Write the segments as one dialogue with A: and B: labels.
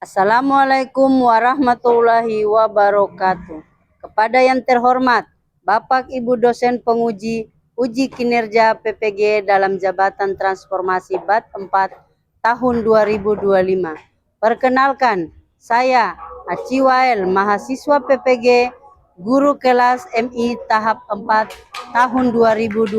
A: Assalamualaikum warahmatullahi wabarakatuh. Kepada yang terhormat Bapak Ibu dosen penguji uji kinerja PPG dalam jabatan transformasi BAT 4 tahun 2025. Perkenalkan, saya Aci Wael, mahasiswa PPG, guru kelas MI tahap 4 tahun 2025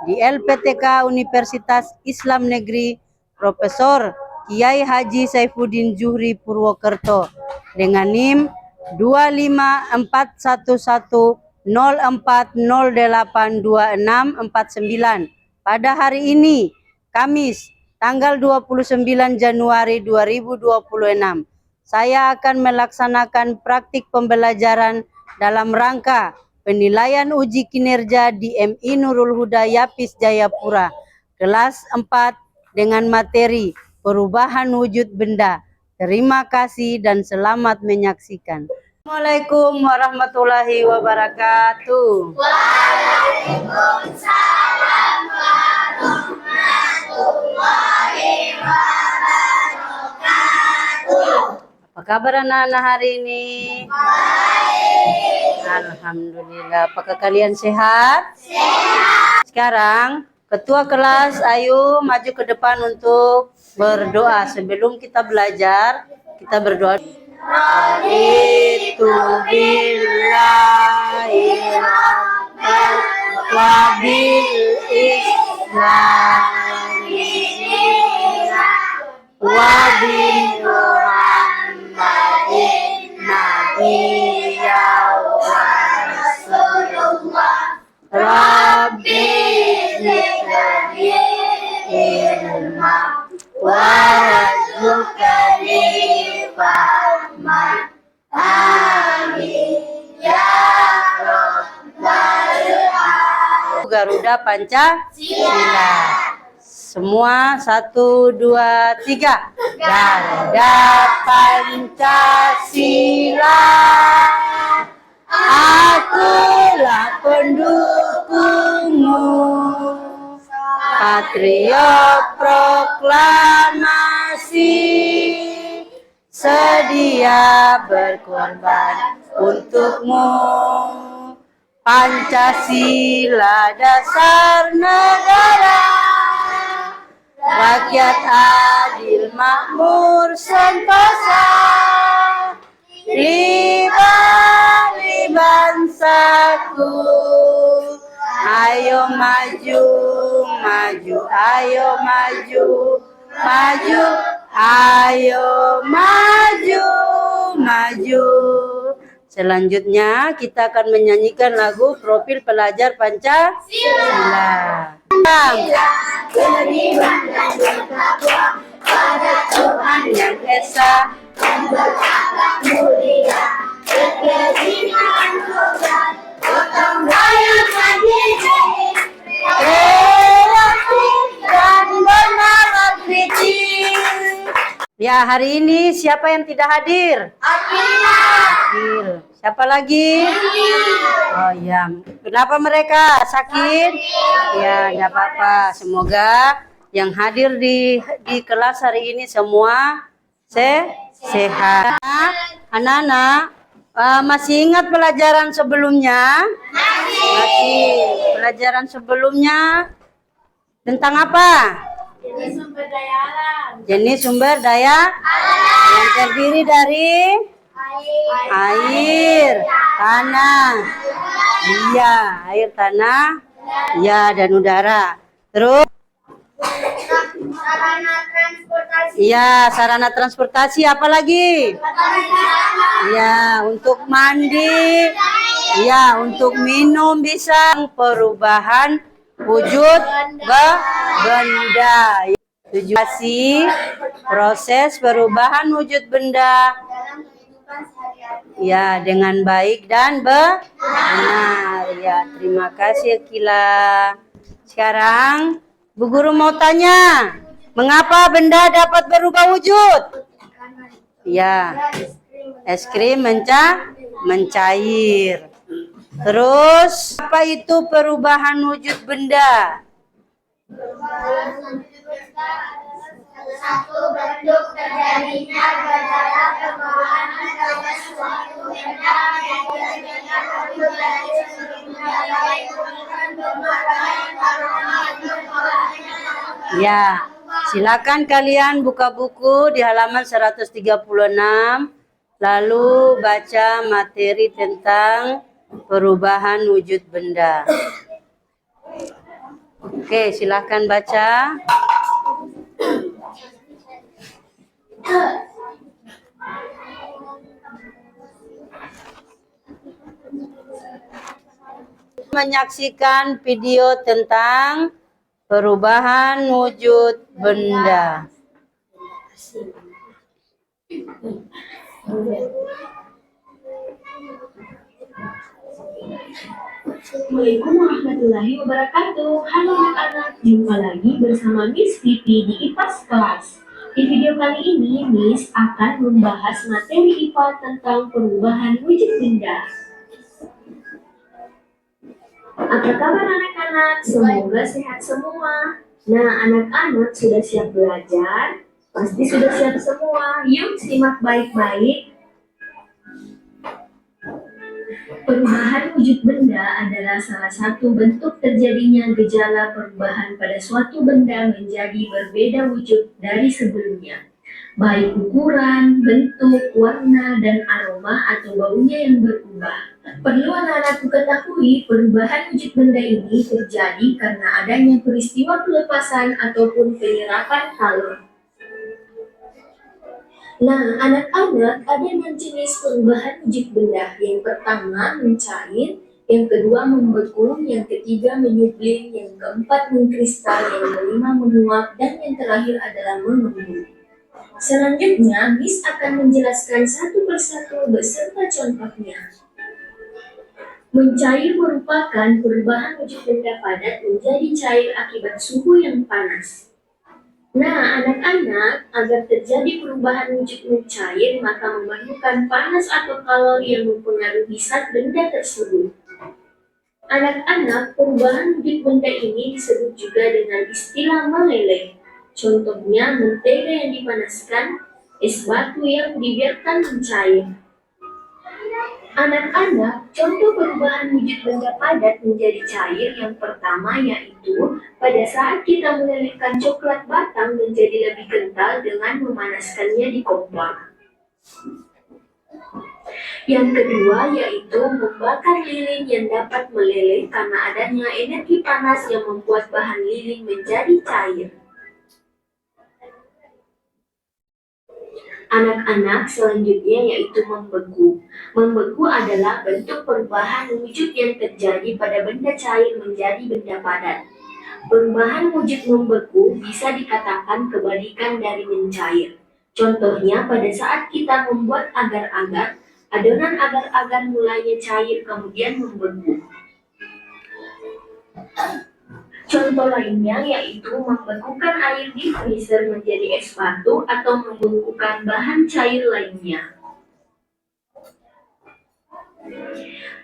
A: di LPTK Universitas Islam Negeri Profesor Kiai Haji Saifuddin Zuhri Purwokerto dengan NIM 2541104082649 pada hari ini, Kamis, tanggal 29 Januari 2026. Saya akan melaksanakan praktik pembelajaran dalam rangka penilaian uji kinerja di MI Nurul Huda Yapis Jayapura, kelas 4 dengan materi perubahan wujud benda. Terima kasih dan selamat menyaksikan. Assalamualaikum warahmatullahi wabarakatuh.
B: Waalaikumsalam warahmatullahi wabarakatuh.
A: Apa kabar anak-anak hari ini?
B: Baik.
A: Alhamdulillah. Apakah kalian sehat?
B: Sehat.
A: Sekarang ketua kelas, ayo maju ke depan untuk berdoa. Sebelum kita belajar, kita berdoa. Raditu billahi rabban wa bil islami wa bi Muhammadin nabiyya wa rasulullah. Rabbi zidni ilma warzuqni fahma. Amin ya rabbal alamin. Garuda Pancasila. Semua 1, 2, 3. Garuda Pancasila, akulah pendukungmu. Patriot proklamasi, sedia berkorban untukmu. Pancasila dasar negara, rakyat adil makmur sentosa. Libat bangsaku, ayo maju, maju, ayo maju, maju, ayo maju, maju. Selanjutnya kita akan menyanyikan lagu Profil Pelajar Pancasila.
B: Beriman dan bertakwa pada Tuhan yang Esa, dan berakhlak mulia, berkejinan tobat, gotong royong mandiri, kreatif dan bernalar kritis.
A: Ya, hari ini siapa yang tidak hadir? Akil. Siapa lagi? Oh ya, kenapa mereka sakit? Ya, tidak apa-apa. Semoga yang hadir di kelas hari ini semua sehat. Anak-anak, masih ingat pelajaran sebelumnya? Masih. Pelajaran sebelumnya tentang apa?
B: Jenis sumber daya alam.
A: Jenis sumber daya yang terdiri dari air, tanah, iya, air, tanah, ya, dan udara. Terus,
B: Sarana transportasi.
A: iya, sarana transportasi apa lagi? Ya, untuk mandi, ya, untuk minum bisa. Perubahan wujud benda. Tujuan proses perubahan wujud benda. Ya, dengan baik dan benar. Ya, terima kasih Kila. Sekarang Bu Guru mau tanya, mengapa benda dapat berubah wujud? Ya, es krim mencair. Terus, apa itu perubahan wujud benda?
B: Satu bentuk terjadinya
A: Ya, silakan kalian buka buku di halaman 136, lalu baca materi tentang perubahan wujud benda. Oke, silakan baca. Menyaksikan video tentang perubahan wujud benda.
C: Assalamualaikum warahmatullahi wabarakatuh. Halo anak-anak, jumpa lagi bersama Miss Vivi di IPAS Kelas. Di video kali ini, Miss akan membahas materi IPA tentang perubahan wujud benda. Apa kabar anak-anak? Semoga sehat semua. Nah, anak-anak sudah siap belajar? Pasti sudah siap semua. Yuk simak baik-baik. Perubahan wujud benda adalah salah satu bentuk terjadinya gejala perubahan pada suatu benda menjadi berbeda wujud dari sebelumnya, baik ukuran, bentuk, warna, dan aroma atau baunya yang berubah. Perlu anak-anakku ketahui, perubahan wujud benda ini terjadi karena adanya peristiwa pelepasan ataupun penyerapan kalor. Nah, anak-anak, ada 6 jenis perubahan wujud benda. Yang pertama, mencair, yang kedua, membeku, yang ketiga, menyublim, yang keempat, mengkristal, yang kelima, menguap, dan yang terakhir adalah mengembun. Selanjutnya, Miss akan menjelaskan satu persatu beserta contohnya. Mencair merupakan perubahan wujud benda padat menjadi cair akibat suhu yang panas. Nah, anak-anak, agar terjadi perubahan wujud mencair, maka memerlukan panas atau kalori yang mempengaruhi zat benda tersebut. Anak-anak, perubahan wujud benda ini disebut juga dengan istilah meleleh. Contohnya, mentega yang dipanaskan, es batu yang dibiarkan mencair. Anak-anak, contoh perubahan wujud benda padat menjadi cair yang pertama yaitu pada saat kita melelehkan coklat batang menjadi lebih kental dengan memanaskannya di kompor. Yang kedua yaitu membakar lilin yang dapat meleleh karena adanya energi panas yang membuat bahan lilin menjadi cair. Anak-anak, selanjutnya yaitu membeku. Membeku adalah bentuk perubahan wujud yang terjadi pada benda cair menjadi benda padat. Perubahan wujud membeku bisa dikatakan kebalikan dari mencair. Contohnya pada saat kita membuat agar-agar, adonan agar-agar mulanya cair kemudian membeku. Contoh lainnya yaitu membekukan air di freezer menjadi es batu atau membekukan bahan cair lainnya.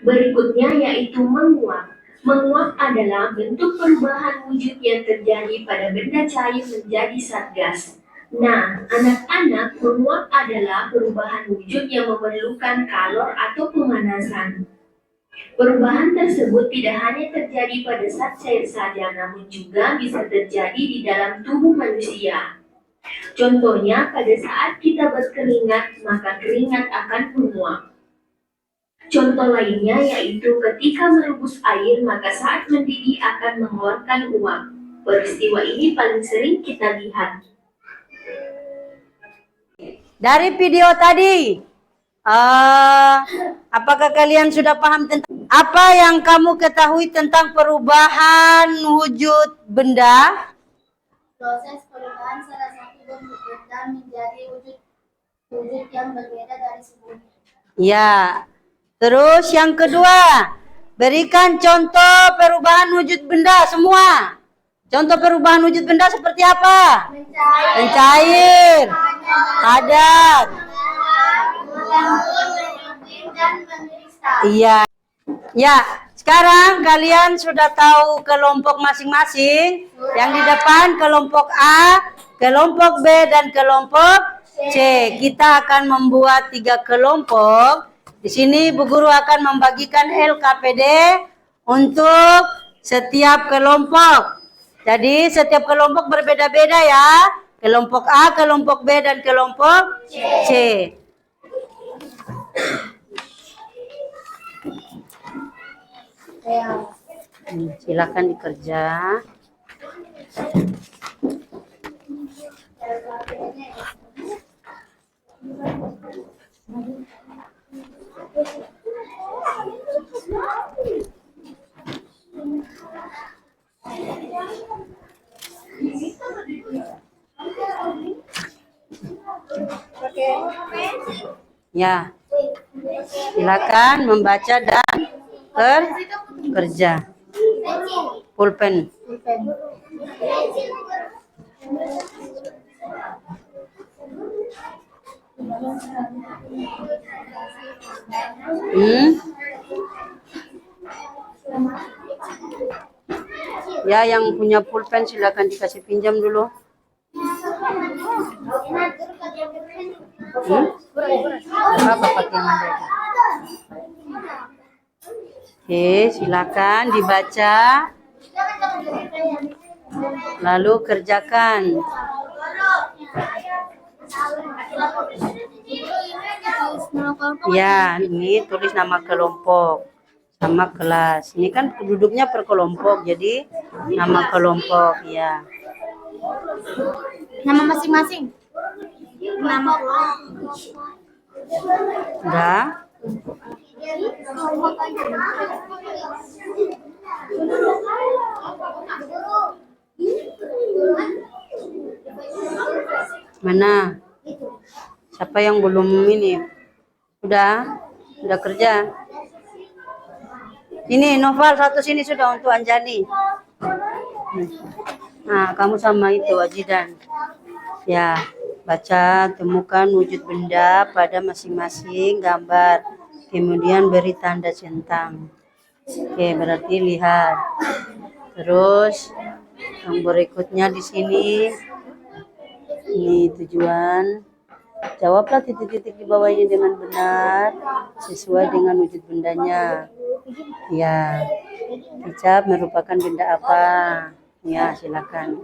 C: Berikutnya yaitu menguap. Menguap adalah bentuk perubahan wujud yang terjadi pada benda cair menjadi zat gas. Nah, anak-anak, menguap adalah perubahan wujud yang memerlukan kalor atau pemanasan. Perubahan tersebut tidak hanya terjadi pada zat cair saja, namun juga bisa terjadi di dalam tubuh manusia. Contohnya, pada saat kita berkeringat, maka keringat akan menguap. Contoh lainnya yaitu ketika merebus air, maka saat mendidih akan mengeluarkan uap. Peristiwa ini paling sering kita lihat.
A: Dari video tadi, apakah kalian sudah paham tentang apa yang kamu ketahui tentang perubahan wujud benda?
B: Proses perubahan salah satu bentuk benda menjadi wujud yang berbeda dari sebelumnya.
A: Ya. Terus yang kedua, berikan contoh perubahan wujud benda semua. Contoh perubahan wujud benda seperti apa? Mencair, padat.
B: Dan mengkristal.
A: Iya. Ya, sekarang kalian sudah tahu kelompok masing-masing. Yang di depan kelompok A, kelompok B, dan kelompok C. Kita akan membuat 3 kelompok. Di sini Bu Guru akan membagikan LKPD untuk setiap kelompok. Jadi setiap kelompok berbeda-beda ya. Kelompok A, kelompok B, dan kelompok C. Silakan dikerja. Ya, silakan membaca dan kerja. Pulpen. Ya, yang punya pulpen silakan dikasih pinjam dulu. Apa pakai yang ada? Oke, silakan dibaca. Lalu kerjakan. Ya, ini tulis nama kelompok sama kelas. Ini kan duduknya per kelompok, jadi nama kelompok ya.
B: Nama masing-masing. Nama kelompok.
A: Udah. Mana? Siapa yang belum ini? Udah kerja. Ini Noval satu sini sudah untuk Anjani. Nah, kamu sama itu Ajidan. Ya, baca, temukan wujud benda pada masing-masing gambar. Kemudian beri tanda centang. Oke, berarti lihat. Terus yang berikutnya di sini. Ini tujuan. Jawablah titik-titik di bawah ini dengan benar sesuai dengan wujud bendanya. Ya, kicap merupakan benda apa? Ya, silakan.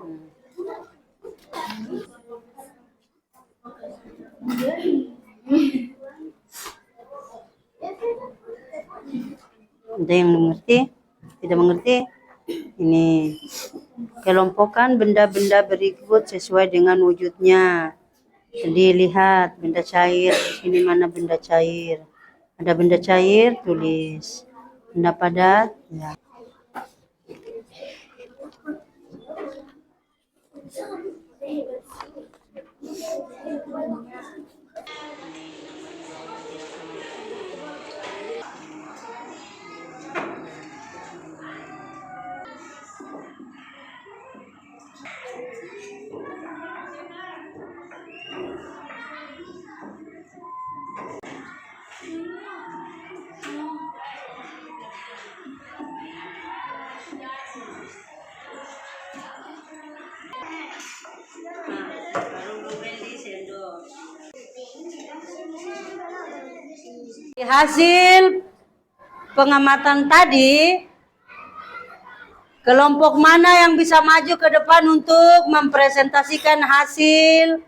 A: Ada yang mengerti? Tidak mengerti? Ini kelompokkan benda-benda berikut sesuai dengan wujudnya. Jadi lihat benda cair. Di sini mana benda cair? Ada benda cair, tulis. Benda padat, ya. Hasil pengamatan tadi, kelompok mana yang bisa maju ke depan untuk mempresentasikan hasil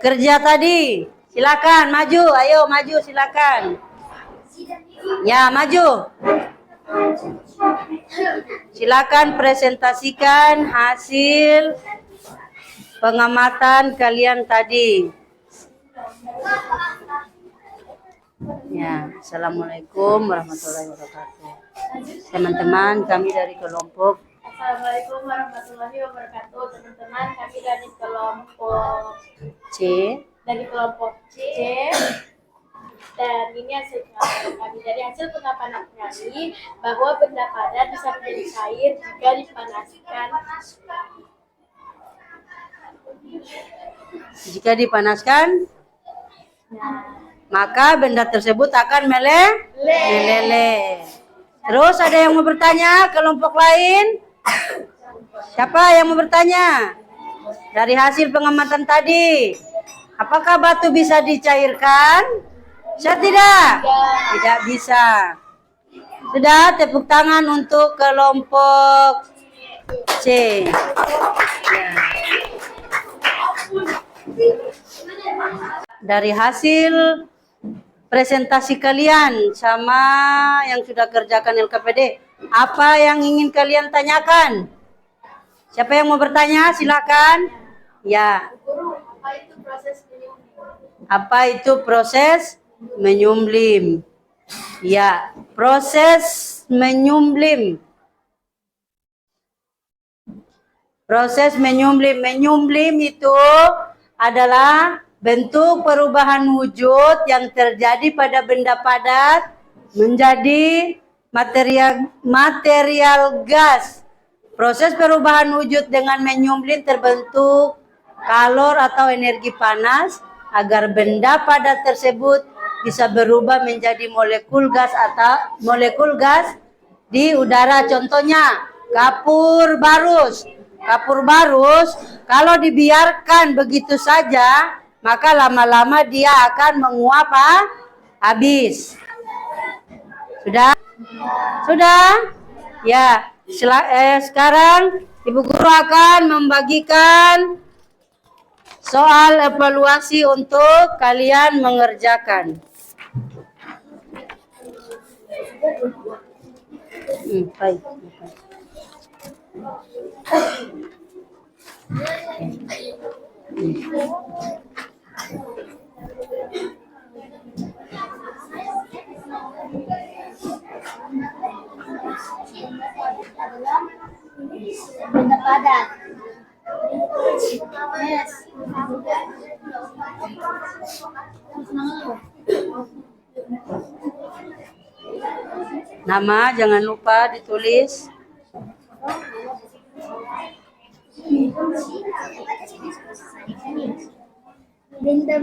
A: kerja tadi? Silakan maju, ayo maju silakan. Ya, maju. Silakan presentasikan hasil pengamatan kalian tadi. Ya, Assalamualaikum warahmatullahi wabarakatuh. Teman-teman, kami dari kelompok.
B: Assalamualaikum warahmatullahi wabarakatuh. Teman-teman, kami dari kelompok
A: C.
B: Dan ini hasil pengamatan kami. Dari hasil pengamatan kami bahwa benda padat bisa menjadi cair jika dipanaskan.
A: Jika dipanaskan, maka benda tersebut akan meleleh. Terus ada yang mau bertanya? Kelompok lain? Siapa yang mau bertanya? Dari hasil pengamatan tadi, apakah batu bisa dicairkan? Bisa tidak? Tidak bisa. Sudah, tepuk tangan untuk kelompok C. Ya. Dari hasil presentasi kalian sama yang sudah kerjakan LKPD, apa yang ingin kalian tanyakan? Siapa yang mau bertanya? Silakan. Ya.
B: Guru, apa itu proses penyumblim?
A: Apa itu proses menyumblim? Ya, proses menyumblim. Proses menyumblim. Menyumblim itu adalah bentuk perubahan wujud yang terjadi pada benda padat menjadi material gas. Proses perubahan wujud dengan menyumblim terbentuk kalor atau energi panas agar benda padat tersebut bisa berubah menjadi molekul gas atau molekul gas di udara. Contohnya kapur barus. Kapur barus kalau dibiarkan begitu saja maka lama-lama dia akan menguap habis. Sudah? Sudah? Ya, sekarang Ibu Guru akan membagikan soal evaluasi untuk kalian mengerjakan. Baik.
B: Benda padat. Yes.
A: Nama jangan lupa ditulis.
B: Benda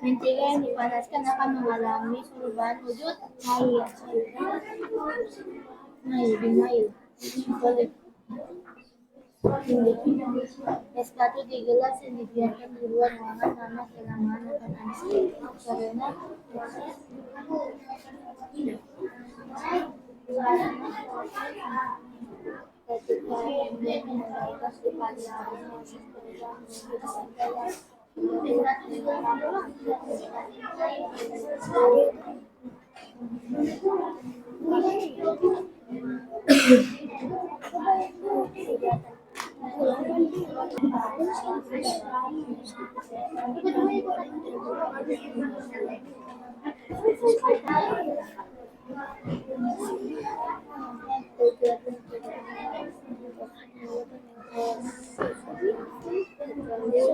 B: Mentega yang dipanaskan akan mengalami perubahan wujud air. Binail. Es batu di gelas yang dibiarkan di luar ruangan lama kelamaan akan asin karena proses ketika kemudian mengalirkan di pagi hari proses perubahan wujud sampai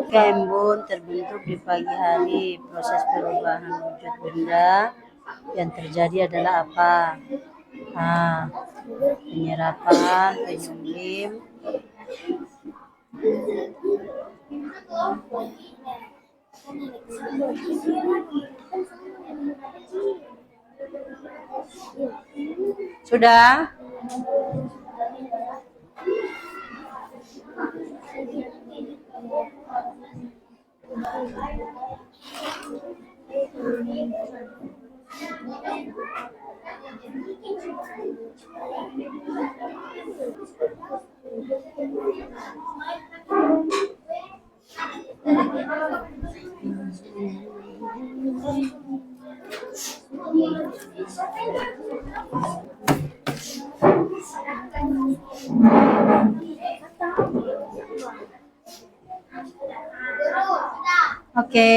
A: Embun terbentuk di pagi hari. Proses perubahan wujud benda yang terjadi adalah apa? Penyerapan, penyumblim. Sudah? Oke.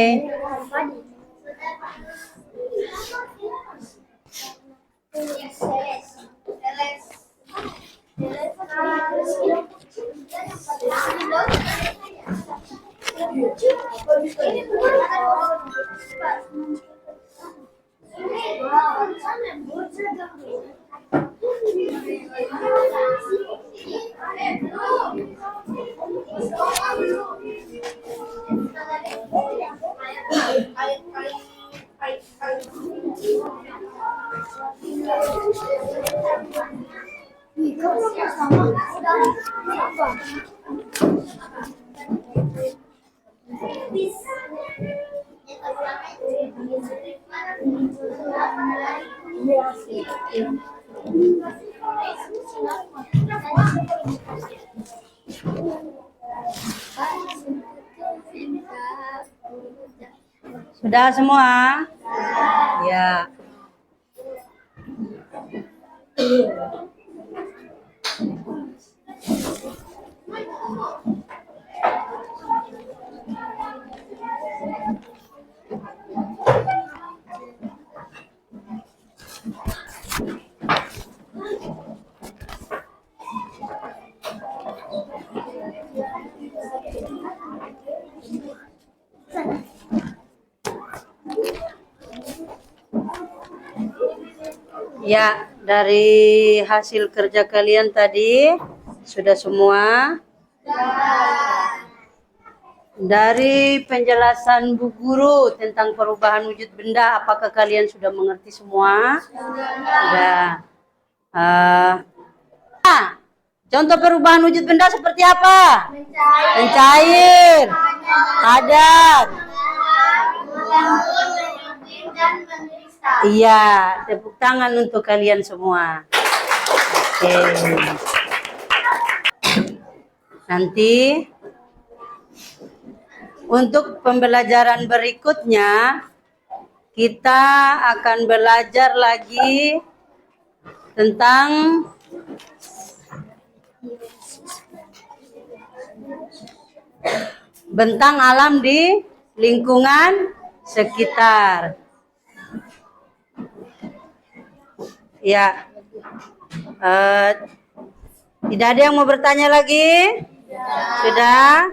A: Sudah semua? Ya. Ya, dari hasil kerja kalian tadi sudah semua? Dari penjelasan Bu Guru tentang perubahan wujud benda, apakah kalian sudah mengerti semua? Sudah. Contoh perubahan wujud benda seperti apa? Mencair, padat. Iya, tepuk tangan untuk kalian semua. Oke. Nanti untuk pembelajaran berikutnya kita akan belajar lagi tentang bentang alam di lingkungan sekitar. Ya, tidak ada yang mau bertanya lagi? Sudah?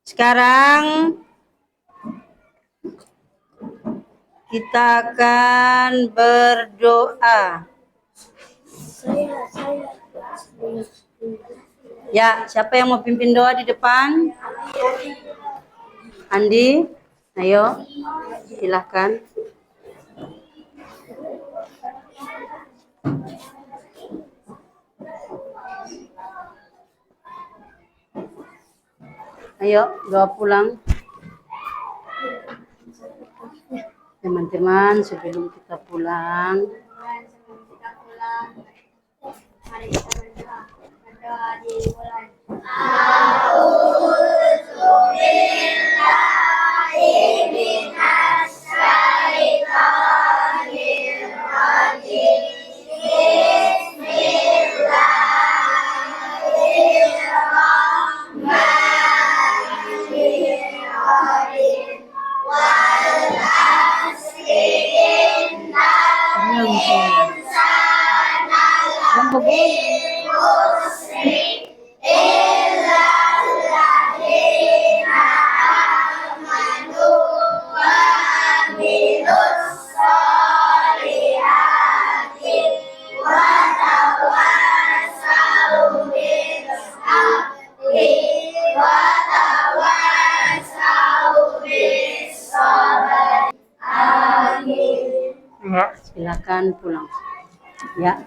A: Sekarang kita akan berdoa. Ya, siapa yang mau pimpin doa di depan? Andi, ayo, silahkan. Ayo, doa pulang. Teman-teman, sebelum kita pulang,
B: mari kita berdoa dimulai.
A: Ya, silakan pulang. Ya.